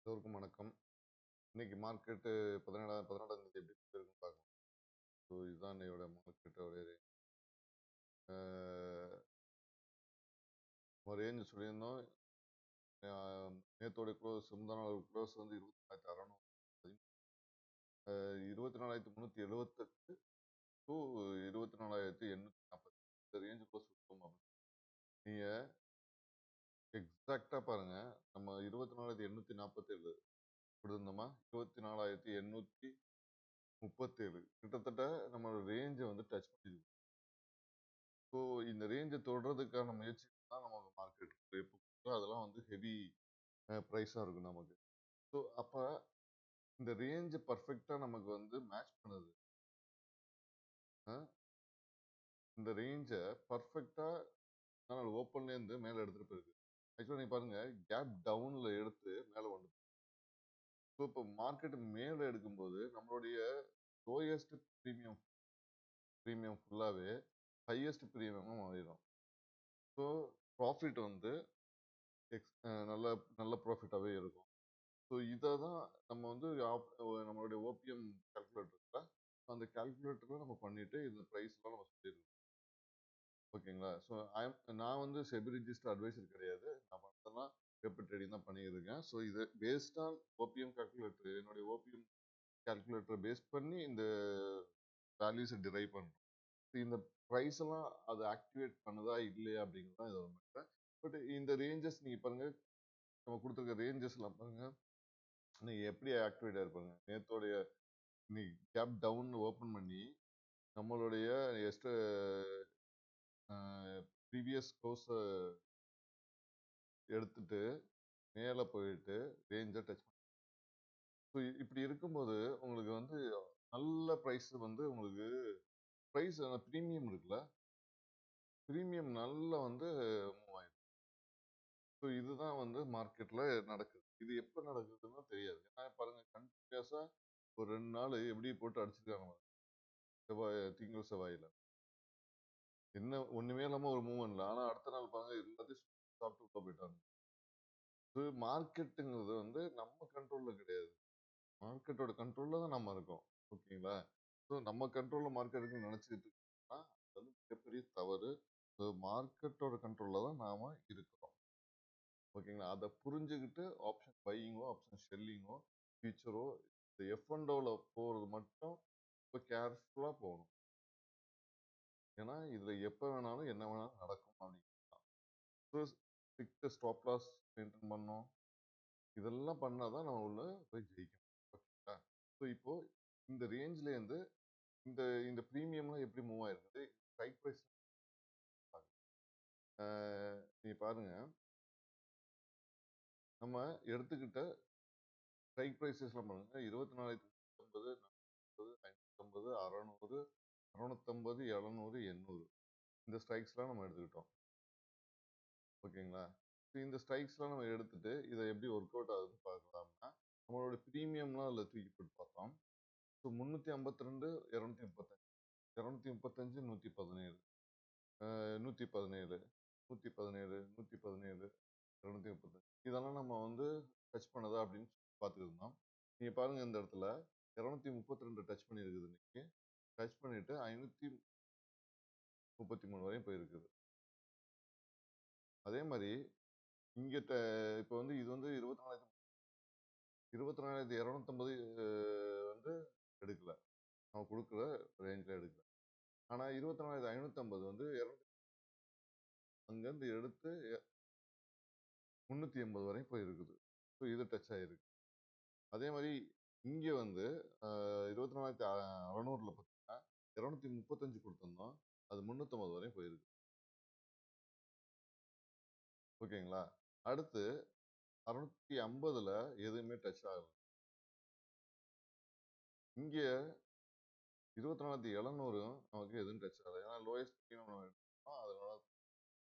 எல்லோருக்கும் வணக்கம். இன்னைக்கு மார்க்கெட்டு 14ஆம் தேதி எப்படி இருக்குன்னு பார்க்கலாம். ஸோ இதுதான் என்னோட மார்க்கெட்டோட ஒரு ரேஞ்ச் சொல்லியிருந்தோம். நேத்தோட க்ளோஸ் முந்தா நாள் க்ளோஸ் வந்து 24,600 24,378 டு 24,840 இந்த ரேஞ்சுக்குள்ள சுத்தம் அப்படின்னு. நீங்க எக்ஸாக்டா பாருங்க. நம்ம 24,847 கொடுத்திருந்தோமா 24,837 கிட்டத்தட்ட நம்மளோட ரேஞ்சை வந்து டச் பண்ணிருக்கு. ஸோ இந்த ரேஞ்சை தொடுறதுக்கான முயற்சி தான் நமக்கு மார்க்கெட் எப்போ அதெல்லாம் வந்து ஹெவி ப்ரைஸாக இருக்கும் நமக்கு. ஸோ அப்போ இந்த ரேஞ்சை பர்ஃபெக்டாக நமக்கு வந்து மேட்ச் பண்ணுது. இந்த ரேஞ்சை பர்ஃபெக்டாக ஓப்பன்லேருந்து மேலே எடுத்துகிட்டு போயிருக்கு. ஆக்சுவலாக நீங்கள் பாருங்கள் கேப் டவுனில் எடுத்து மேலே கொண்டு. ஸோ இப்போ மார்க்கெட் மேலே எடுக்கும்போது நம்மளுடைய லோயஸ்ட் ப்ரீமியம் ஃபுல்லாகவே ஹையஸ்ட் ப்ரீமியமாக மாறிடும். ஸோ ப்ராஃபிட் வந்து நல்ல நல்ல ப்ராஃபிட்டாகவே இருக்கும். ஸோ இதை தான் நம்ம வந்து நம்மளுடைய ஓபிஎம் கால்குலேட்டர்ல அந்த கால்குலேட்டரில் நம்ம பண்ணிட்டு இந்த ப்ரைஸ்லாம் நம்ம சொல்லியிருக்கோம். ஓகேங்களா? ஸோ நான் வந்து செபி ரிஜிஸ்டர் அட்வைசர் கிடையாது. நான் பண்ணதெல்லாம் பேப்பர் ட்ரேடிங் தான் பண்ணியிருக்கேன். ஸோ இது பேஸ்ட் ஆன் ஓபிஎம் கால்குலேட்டர் என்னுடைய ஓபிஎம் கால்குலேட்டரை பேஸ் பண்ணி இந்த வேல்யூஸை டிரைவ் பண்ணுறோம். இந்த ப்ரைஸ் எல்லாம் அது ஆக்டிவேட் பண்ணுதா இல்லையா அப்படிங்கிறது தான் இதோட மேட்டர். பட் இந்த ரேஞ்சஸ் நீங்கள் பாருங்க, நம்ம கொடுத்துருக்க ரேஞ்சஸ்லாம் பாருங்க, நீங்க எப்படி ஆக்டிவேட் ஆயிருப்பாங்க. நேத்தோடைய நீ கேப் டவுன் ஓப்பன் பண்ணி நம்மளுடைய எஸ்ட் ப்ரீவியஸ் க்ளோஸ் எடுத்துட்டு மேலே போயிட்டு ரேஞ்சை டச் பண்ணி. ஸோ இப்படி இருக்கும்போது உங்களுக்கு வந்து நல்ல ப்ரைஸ் வந்து உங்களுக்கு ப்ரைஸ் ப்ரீமியம் இருக்குல்ல, ப்ரீமியம் நல்லா வந்து மூவ் ஆயிடும். ஸோ இதுதான் வந்து மார்க்கெட்ல நடக்குது. இது எப்போ நடக்குதுன்னு தெரியாது. ஏன்னா பாருங்க கண்டினியூஸா ஒரு 2 நாள் எப்படி போட்டு அடிச்சிருக்காங்க. செவ்வாய் திங்கள் செவ்வாயில என்ன ஒண்ணுமே இல்லாம ஒரு மூவ்மெண்ட்ல. ஆனா அடுத்த நாள் பாருங்க எல்லாத்தையும் சாப்பிட்டு உள்ள போயிட்டாங்க. இது மார்க்கெட்டுங்கிறது வந்து நம்ம கண்ட்ரோல்ல கிடையாது. மார்க்கெட்டோட கண்ட்ரோல்ல தான் நம்ம இருக்கோம். ஓகேங்களா? ஸோ நம்ம கண்ட்ரோல்ல மார்க்கெட் இருக்குன்னு நினைச்சுக்கிட்டு இருக்கோம்னா அது வந்து மிகப்பெரிய தவறு. ஸோ மார்க்கெட்டோட கண்ட்ரோல்ல தான் நாம இருக்கிறோம். ஓகேங்களா? அதை புரிஞ்சுக்கிட்டு ஆப்ஷன் பையிங்கோ, ஆப்ஷன் செல்லிங்கோ, ஃபியூச்சரோ இந்த எஃப் அண்ட் ஓல போறது மட்டும் ரொம்ப கேர்ஃபுல்லா போகணும். ஏன்னா இதுல எப்ப வேணாலும் என்ன வேணாலும் நடக்கும் அப்படின்னு. ஸ்ட்ரிக்ட் ஸ்டாப் லாஸ் மெயின்டைன் பண்ணோம். இதெல்லாம் பண்ணாதான் நம்ம உள்ள போய் ஜெயிக்கணும். ஓகேங்களா? ஸோ இப்போ இந்த ரேஞ்ச்ல இருந்து இந்த இந்த ப்ரீமியம்லாம் எப்படி மூவ் ஆயிருக்குது ஸ்ட்ரைக் ப்ரைஸ் நீங்க பாருங்க. நம்ம எடுத்துக்கிட்ட ஸ்ட்ரைக் ப்ரைஸஸ்லாம் பாருங்க 24,950, 550, 600, 650, 700, 800 இந்த ஸ்ட்ரைக்ஸ்லாம் நம்ம எடுத்துக்கிட்டோம். ஓகேங்களா? இந்த ஸ்ட்ரைக்ஸ்லாம் நம்ம எடுத்துட்டு இதை எப்படி ஒர்க் அவுட் ஆகுதுன்னு பார்க்கலாம்னா நம்மளோட ப்ரீமியம்லாம் அதில் தூக்கி போட்டு பார்த்தோம். ஸோ 352, 235, 235, 117, 117, 117, 117, 235 இதெல்லாம் நம்ம வந்து டச் பண்ணதா அப்படின்னு பார்த்துட்டு இருந்தோம். நீங்க பாருங்க இந்த இடத்துல 232 டச் பண்ணியிருக்குது இன்னைக்கு. டச் பண்ணிட்டு 533 வரையும் போயிருக்குது. அதே மாதிரி இங்க இப்போ வந்து இது வந்து 24,250 வந்து எடுக்கல. நம்ம கொடுக்குற ரேஞ்சில் எடுக்கல. ஆனா 24,550 வந்து அங்கேருந்து எடுத்து 380 வரையும் போயிருக்குது. ஸோ இது டச் ஆயிருக்கு. அதே மாதிரி இங்க வந்து 24,600ல பார்த்தீங்கன்னா 235 கொடுத்திருந்தோம். அது 350 வரையும் போயிருக்கு. ஓகேங்களா? அடுத்து 650ல எதுவுமே டச் ஆகல. இங்க 24,700ம் நமக்கு எதுவும் டச் ஆகல. ஏன்னா லோயஸ்ட் நம்ம எடுத்தோம். அதனால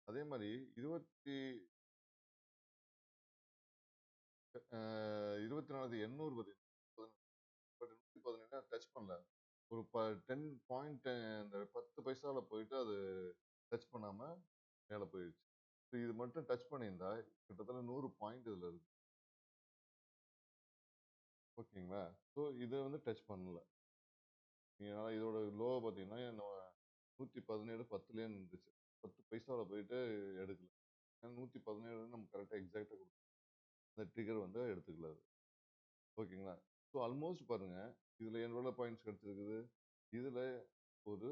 அதே மாதிரி 24,800 பார்த்தீங்கன்னா பட் 117 டச் பண்ணல. ஒரு 10 பாயிண்ட் இந்த 10 பைசால போயிட்டு அது டச் பண்ணாம மேல போயிடுச்சு. இது மட்டும் டச் பண்ணியிருந்தா கிட்டத்தட்ட 100 பாயிண்ட் இதுல இருக்கு. ஓகேங்களா? ஸோ இத வந்து டச் பண்ணல. நீங்க இதோட லோ பார்த்தீங்கன்னா, 117 10லயே நின்றுச்சு. 10 பைசாவுல போயிட்டு எடுக்கல. 117 நம்ம கரெக்ட்டா எக்ஸாக்ட்டா குடுத்தோம். அந்த ட்ரிகர் வந்து எடுத்துக்கல அது. ஓகேங்களா? ஸோ ஆல்மோஸ்ட் பாருங்க, இதுல எவ்வளோ பாயிண்ட்ஸ் கிடைச்சிருக்குது? இதுல ஒரு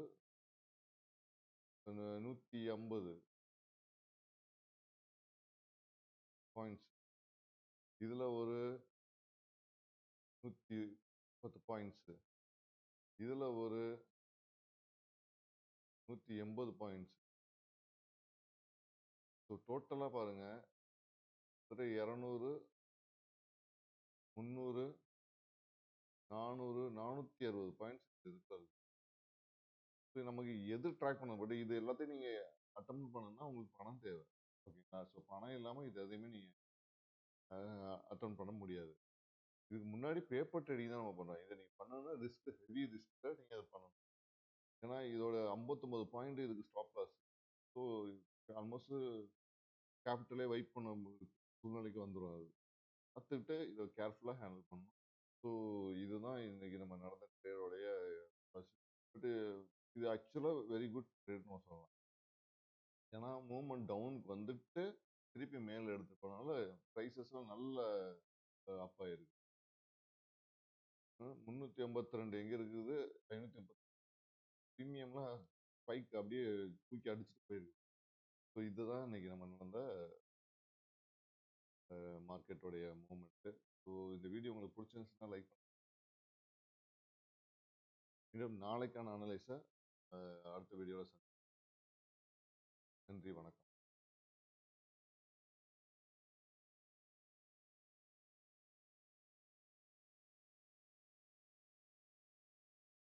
150 பாயிண்ட்ஸ். இதுல ஒரு 110 பாயிண்ட்ஸ். இதுல ஒரு 180 பாயிண்ட்ஸ். ஸோ டோட்டலா பாருங்க, ஒரு 200, 300, 400, 460 பாயிண்ட்ஸ் இருக்கு. ஸோ நமக்கு எது ட்ராக் பண்ண பட் இது எல்லாத்தையும் நீங்க அட்டெம்ப்ட் பண்ணணும்னா உங்களுக்கு பணம் தேவை. ஓகேங்களா? ஸோ பணம் இல்லாம இது எதையுமே நீங்க அட்டெம்ப்ட் பண்ண முடியாது. இதுக்கு முன்னாடி பேப்பர் ட்ரேடிங் தான் நம்ம பண்றோம். இதை நீங்க பண்ணணும்னா ஹெவி ரிஸ்க்ல நீங்க அதை பண்ணணும். ஏன்னா இதோட 59 பாயிண்ட் இதுக்கு ஸ்டாப் லாஸ். ஸோ ஆல்மோஸ்ட் கேபிட்டலே வைப் பண்ண சூழ்நிலைக்கு வந்துடும் அது. பார்த்துக்கிட்டு இதை கேர்ஃபுல்லாக ஹேண்டில் பண்ணணும். ஸோ இதுதான் இன்னைக்கு நம்ம நடந்த ட்ரேடோடைய பட் இது ஆக்சுவலாக வெரி குட் ட்ரேட்னு சொல்லலாம். ஏன்னா மூவ்மெண்ட் டவுனுக்கு வந்துட்டு திருப்பி மேலே எடுத்து போனால ப்ரைஸஸ்லாம் நல்ல அப் ஆயிருக்கு. 382 எங்க இருக்குது? 580 பிரீமியம்லாம் ஸ்பைக் அப்படியே தூக்கி அடிச்சுட்டு போயிருக்கு. ஸோ இதுதான் இன்னைக்கு நம்ம நடந்த மார்க்கெட்டோடைய மூவ்மெண்ட்டு. ஸோ இந்த வீடியோ உங்களுக்கு பிடிச்சிருந்துச்சுன்னா லைக் பண்ணுங்க. மீண்டும் நாளைக்கான அனலைஸை அடுத்த வீடியோவில் சந்திப்போம். நன்றி, வணக்கம்.